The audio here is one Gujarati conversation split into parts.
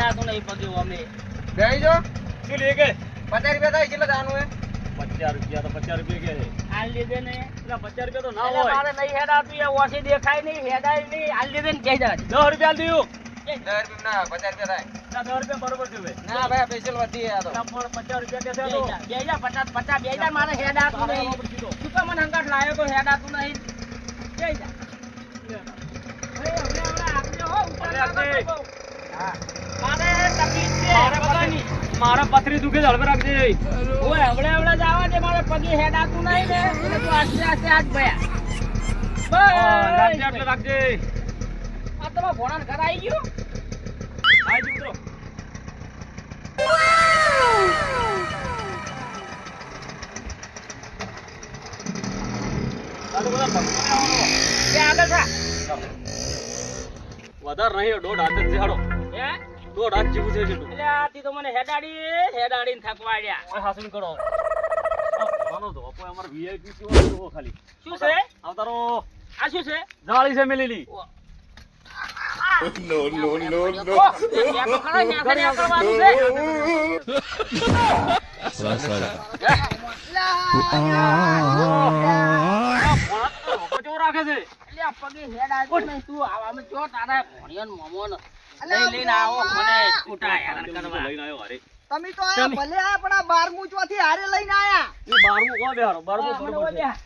હેડાતું નહીં પગે અમે બેહી જો શું લે કે 50 રૂપિયા થાય કેટલા જાનું હે 50 રૂપિયા તો 50 રૂપિયા કે છે હાલ લીધે ને એટલે 50 રૂપિયા તો ના એટલે હોય મારે નહીં હેડાતું એ ઓછી દેખાય નહીં હેડાય નહીં હાલ લીધે ને કહી દેવા 10 રૂપિયા દીધું 10 રૂપિયા ના 50 રૂપિયા થાય 10 રૂપિયા બરોબર છે ભાઈ ના ભાઈ સ્પેશિયલ વધી આ તો ના પણ 50 રૂપિયા કે છે તો બે જા 50 બે જા મારે હેડાતું નહીં શું કામ મને હંગાટ લાયો તો હેડાતું નહીં બે જા મારે તકલીફ છે પગાની મારા પથરી દુખે છે હળવે રાખજે ઓય હવળે જવા દે મારે પગે હેડાતું નહીં ને એટલે તું આસ્તે આસ્તે હાથ ભયા રાખજે એટલે રાખજે આ તમારા ભોણાને ઘર આવી ગયું આઈ જી મિત્રો ચાલો બધા ભક્તોને કે આગળ થા વધારે નહીં દોઢ હાથ જ છે હાડો હે દોઢ હાથ જેવું છે જેટલું એટલે આથી તો મને હેડાડીને થકવાડ્યા ઓય હાસુન કરો આનો તો કોઈ અમાર વીઆઈપી કેવો જો ખાલી શું છે આવતારો આ શું છે જાળી છે મેલેલી નો નો નો નો તો ખરા ન્યા કરવાનું છે કેવો રાખે છે એટલે આ પગે હેડાડતું નહીં તું આવામાં જો તારા ભણિયાનો મોમોનો લઈને આવો મને છૂટા હેરાન કરવા લઈને આવ્યો હારે તમે તો આયા ભલે આ પણ આ 12મું ચોથી હારે લઈને આયા એ 12મું કોણ બેહારો 12મું બરોબર છે આ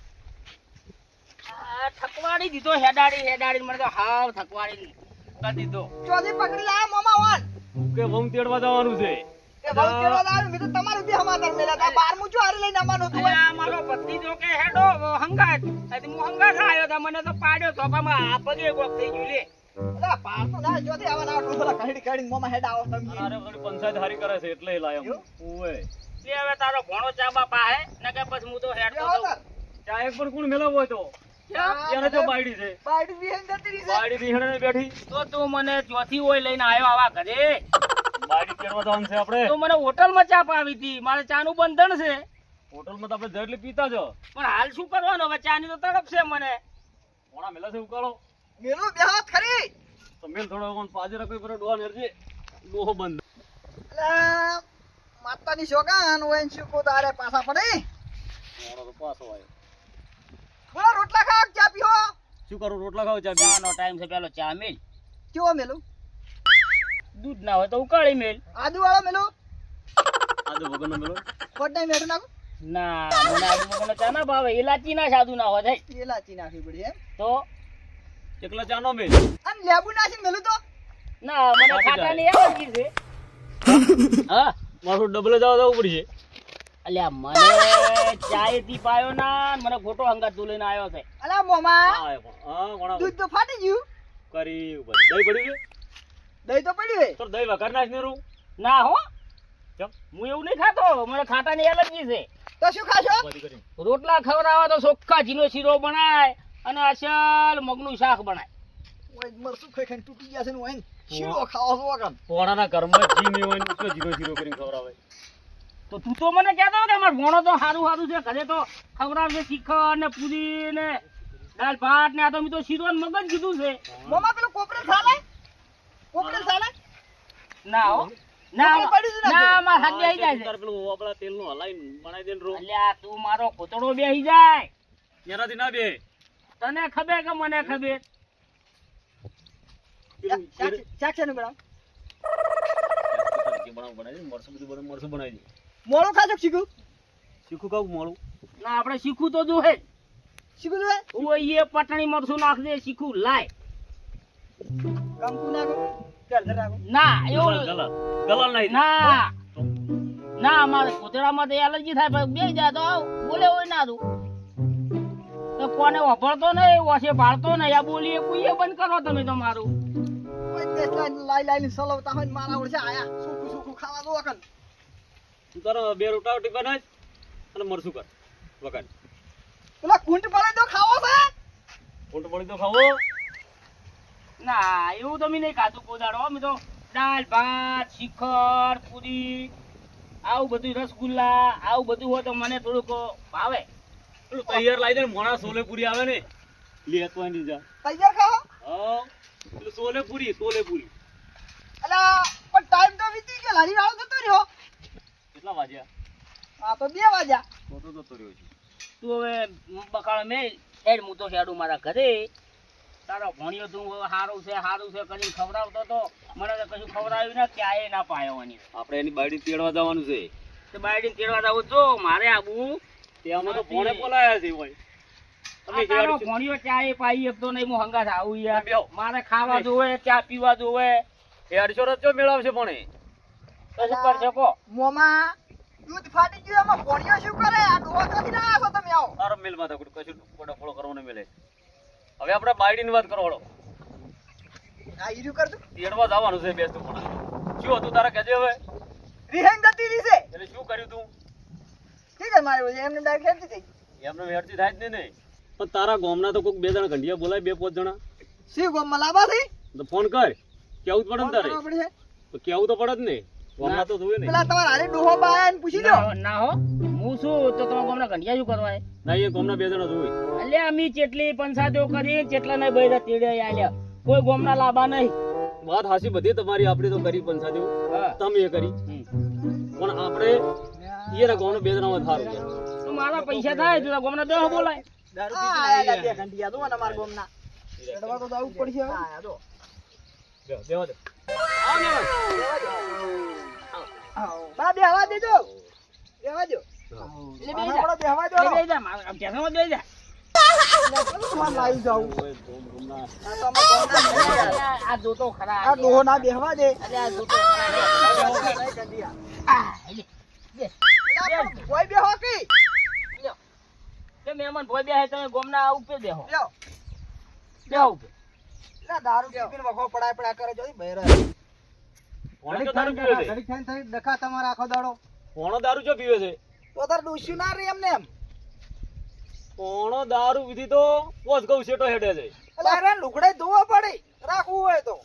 થકવાડી દીધો હેડાડી મને તો હાવ થકવાડી કરી દીધો ચોથી પકડી લાયા મોમા વાન કે વમ તેડવા જવાનું છે કે બહુ કેવા લાવ્યો મેં તો તમારું બી હમાતર મેલા આ 12મું ચો હારે લઈને આવવાનું હતું અલ્યા મારો ભત્રીજો કે હેડો હંગાત હું હંગાત આવ્યો તો મને તો પાડ્યો તો પામાં આ પગે કોક થઈ ગયું લે અલા પાર તો ના ચોથી આવવાના આટલું પેલા કાઢી મોમા હેડ આવો તમે અરે થોડી પંચાયત હારી કરે છે એટલે લાયો ઓય લે હવે તારો ભણો ચાબા પાહે ને કે પછી હું તો હેડતો આવો તો ચા એક પણ કોણ મેલાવ હોય તો એને તો બાયડી છે બાઈડ બી હેન જતી રહી છે બાયડી દીહણે બેઠી તો તું મને ચોથી ઓય લઈને આવ્યો આવા ઘરે બાયડી તેડવા જવાનું છે આપણે તો મને હોટલમાં ચા પાવી હતી મારે ચાનું બંધન છે હોટલમાં તો આપણે જેટલી પીતા જ પણ હાલ શું કરવાનું હવે ચાની તો તડપ છે મને કોણા મેલા છે ઉકાળો મેલું બેહાત ખરી તો મેલ થોડો કોણ પાજરા કોઈ પર ડોવા નેરજે ડોહો બંધ અલા માતાની શોગાન ઓય શું કો તારે પાછા પડી મારો તો પાછો આવ્યો બોલા રોટલા ખાવ ચા પીઓ શું કરું રોટલા ખાવ ચા ચાનો ટાઈમ છે પેલો ચા મેલ કેવો મેલું દૂધ ના હોય તો ઉકાળી મેલ આદુ વાળો મેલું આદુ વગરનો મેલો ખોટ નહીં મેઠું નાખું ના મને આદુ વગરનો ચા ના ભાવે ઇલાચી ના સાદુ ના હોય એલાચી નાખવી પડી એમ તો એકલા ચા નો મેલ અને લેબુ નાખી મેલું તો ના મને ખાટાની એલર્જી છે હા મારું ડબલ જવા જવું પડશે અલ્યા મને ચાય થી પાયો ના મને ખોટો હંગાત તું લઈને આવ્યો છે અલા મોમા હા કોણા દૂધ તો ફાટી ગયું કરી ઉપર દહીં પડી ગયું દહીં તો પડ્યું હે તો દહીં વઘાર નાખ ને રૂ ના હો ચમ હું એવું નહીં ખાતો મને ખાટાની એલર્જી છે તો શું ખાશો બધી કરી રોટલા ખવડાવે તો ચોખ્ખા ઝીનો શીરો બનાય અને અસલ મગનું શાક બનાય ઓય મરસું ખાઈ ખાઈને તૂટી ગયા છે ને ઓય શીરો ખાવો છો વગર પોણાના ઘરમાં જી ને હોય ને તો જીરો જીરો કરીને ખવડાવે તો તું તો મને કહેતો કે મારો ભણો તો સારું છે ઘરે તો ખવડાવશે શીખર ને પૂરી ને દાળ ભાત ને આ તો મેં તો શીરો ને મગજ કીધું છે મોમા પેલું કોપરે ચાલે ના હો ના કોપરે પડી જ ના માર હાથ બેહી જાય છે તાર પેલું આપણા તેલનું હલાઈને બનાવી દે ને રો અલ્યા તું મારો કોતડો બેહી જાય એનાથી ના બે તને ખબર કે મને ખબર પેલું શાક છે ને મેડમ બનાવી દે મરસું બધું બનાવી મરસું બનાવી દે મોળું ખાજો શીખું શીખું કાવ મોળું ના આપણે શીખું તો જોહે શીખું તો ઓય એ પટણી મરસું નાખ દે શીખું લાય કંકુ નાખો ચાલ ધરાવો ના એવું ગલાલ નહીં ના ના મારે કોતરામાં તો એલર્જી થાય પણ બે જાય તો બોલે હોય ના તું તો કોને વાપરતો નહીં ઓછે ભાળતો નહીં આ બોલીએ કુઈએ બંધ કરો તમે તો મારું ઓય દેસલા લાઈ ને સલવતા હોય ને મારા ઓળશે આયા સુકું ખાવા દો વકન તું તારો બે રોટાવટી બનાય અને મરસું કર વગાડ પેલા કુંટ પડે તો ખાવો છે ઊંટ પડી તો ખાવો ના એવું તો મેં નહીં ખાધું કોદાડો મેં તો દાળ ભાત શિખર પૂરી આવું બધું રસગુલ્લા આવું બધું હોય તો મને થોડુંક ભાવે પેલું તૈયાર લાવી દે ને મોણા સોલે પૂરી આવે ને લે તો એની જા તૈયાર ખાઓ હા પેલું સોલે પૂરી અલા પણ ટાઈમ હારી વાળો જતો રહ્યો. કેટલા વાગ્યા? આ તો 2 વાગ્યા. તો જતો રહ્યો છે. તું હવે બકાળ મેલ હેડ હું તો હેડું મારા ઘરે. તારો ભણ્યો તું સારું છે કરીને ખવડાવતો તો મને તો કશું ખવડાવ્યું ને ક્યાંય ના પાયો એની. આપણે એની બાયડી તેડવા જવાનું છે. તો બાયડી તેડવા જવું જો મારે આવું ત્યાં તો ફોને બોલાયા છે ભાઈ. તમે તારો હેડ ભણ્યો ચાય પાઈ શકતો નહીં હું હંગાથ આવું યાર. બેહો. મારે ખાવા જોવે ચા પીવા જોવે હેડશો રચ્યો મેળવશે પણ એ. કશું કરશે કો. મોમાં દૂધ ફાટી ગયું. એમાં ભણ્યો શું કરે? આ ડોહા ક્યાંથી ના આવ્યા છો તમે? આવો. તારો મેલ માથા કશું ફોડો કરવાનો મેલે. હવે આપણે બાયડીની વાત કરો હળો. આ હીરું કરતું. તેડવા જવાનું છે બેસતું પણ. શું હતું તારા કહેજે હવે. રિહાઈન જતી રહી છે. એટલે શું કર્યું તું? ઠીક છે મારે બોલે એમને ડાયરેક્ટ હેડતી થઈ. એમને હેડતી થાય જ નહીં. પણ તારા ગામના તો કોઈક 2 જણા ઘંટિયા બોલાય 2-5 જણા. શી ગોમમાં લાંબા થઈ? તો ફોન કર. કેવું જ પડે ને તારે. ફોન કરવા પડશે. તો કેવું તો પડે જ ને. ગામના તો જોવે ને. પેલા તમારા હારે ડોહો બાયા ને પૂછી લો. ના હો હું શું તો તમારા ગામના ઘંટિયા શું કરવા હે? ના એ ગામના 2 જણા જોવે. અલ્યા અમી ચેટલી પંચાયતો કરી ચેટલા ને બૈરા તેડે આલ્યા કોઈ ગામના લાભા નહીં. વાત હાસી બધી તમારી. આપણે તો કરી પંચાયતો. હા. તમે એ કરી. પણ આપણે એના ગામના 2 જણામાં થારું છે. તો મારા પૈસા થાય તો ગામના દહ બોલાય. દારૂ પીને આયા બે ઘંટિયા તો અમારા ગોમના. ચડવા તો જવું પડશે હવે. આયા તો. બેહો દે. આવ ને. બા બેહવા દેજો. બેહવા દો. એટલે બે આપણે બેહવા દો. બે જા મારા ટેસમાં બે જા. તમારે લાવી જાવું. ઓય ગામના. આ તો અમારા ગોમના ઘંટિયા. આ જોતો ખરા આ ડોહો ના બેહવા દે. અલ્યા આ જોતો ખરા ઘંટિયા. આ બે અલા, કોઈ બેહો કી? લ્યો તે મહેમાન ભોય બે તમે ગામના ઉપર બેહો લ્યો. બેહો લા, દારૂ પીને વખો પડાય કરે જો બહેરા. કોણે તો દારૂ પીવે છે? ઘડીક થઈને થઈ ડખા તમારે આખો દાડો. કોણો દારૂ જો પીવે છે? તો તાર ડોસ્યું ના રે એમને એમ. કોણો દારૂ પીધી તો પોસ ગૌ શેટો હેડે છે. એટલે અરે લુગડે ધોવા પડે રાખવું હોય તો.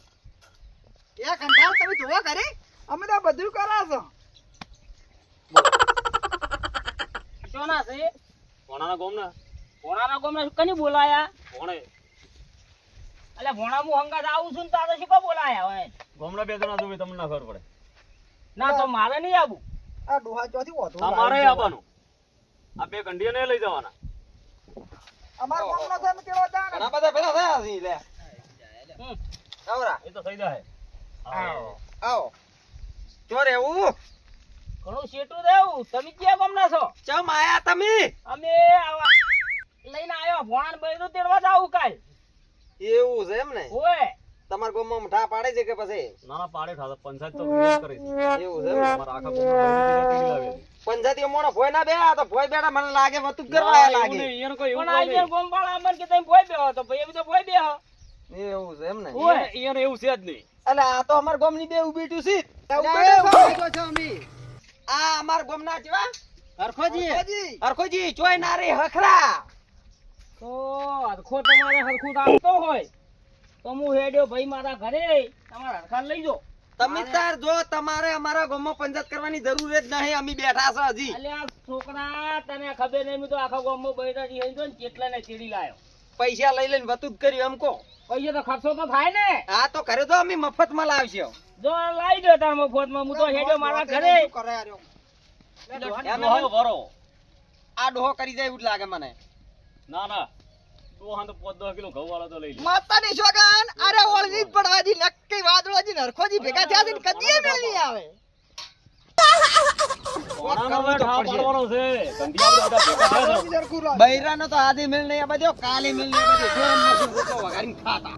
એક ઘંટા તમે ધોવા કરી અમે તો બધું કરાશો. ચોના છે કોણાના ગામના? ભોણાના ગામના કની બોલાયા? કોણે? અલ્યા ભોણા હું હંગાત આવું છું ને તારે શું કો બોલાયા હવે? ગામના 2 જણા જોવે તમને ના ખબર પડે. ના તો મારે નહીં આવું. આ ડોહા ચોથી ઓધો તમારે આવવાનું. આ 2 ઘંટિયાને લઈ જવાના. અમાર ગામનો છે એમ કેવો જાણ. ઘણા બધા ભેગા થયા છે લે. હમ. આવરા એ તો થઈ જાય. આવો આવો. જો રહેવું. ઘણું શેઠું રહેવું. તમે ક્યાં ગામના છો? ચમ આયા તમે? અમે આવા લઈને આવ્યો ભોણાને બૈરું તેડવા જાવું કાલ. એવું છે એમ ને? ઓય તમાર ગામમાં મઠા પાડે છે કે પછી? ના ના પાડે ખાતા પંચાયત તો વિરોધ કરે છે. એવું છે એમ ને? અમારા આખા ગામમાં બૈરી લાવે છે. પંચાયતી મોણો ભોય ના બે આ તો ભોય બેડા મને લાગે વતું કરવા આયા એવું લાગે. નહીં, એનું કોઈ એવું પણ આ કોઈ જે નહીં. ગોમવાળા અમન કે તમે ભોય બેહો તો ભાઈ એમ તો ભોય બેહો. એવું છે એમ ને? ઓય એને એવું છે જ નહીં. અલે આ તો અમાર ગામની બે ઉભી ટુ છે. આ અમાર ગામના કેવા? હરખોજી. હરખોજી ચોય ના રે હખરા. તો હરખો તમારે હરખું આવતો હોય તો હું હેડ્યો ભાઈ મારા ઘરે તમારા હરખાને લઈ જો. તમે તાર જો તમારે અમારા ગામમાં પંચાયત કરવાની જરૂર જ નહીં. અમે બેઠા છે હજી. અલ્યા છોકરા તને ખબર નહીં મેં તો આખા ગામમાં બૈરા જી હઈ જો ને કેટલા ને ચીડી લાયો. પૈસા લઈ લઈને વતું જ કર્યું એમ કો. પૈસા તો ખર્ચો તો થાય ને. હા તો ઘરે તો અમે મફતમાં લાવશે. જો લાવી દો તાર મફતમાં હું તો હેડ્યો મારા ઘરે. ડોહો ભરો. આ ડોહો કરી જાય એવું જ લાગે મને. ના ના તું હા તો 5-10 કિલો ઘઉં વાળો તો લઈ લે. માતાની સોગન અરે ઓળની જ પડવાજી નક્કી વાદળોજી હરખોજી ભેગા થયા છે ને કદી મેળ નહીં આવે. કોણાનો હવે ઠા પાડવાનો છે. ઘંટિયા આપણે બધા ભેગા થયા છે. બૈરાનો તો આજે મિલ નહીં આ બધો કાલે મિલ નહીં આ બધો. જો મશીન ગોતો વગાડીને ખાતા.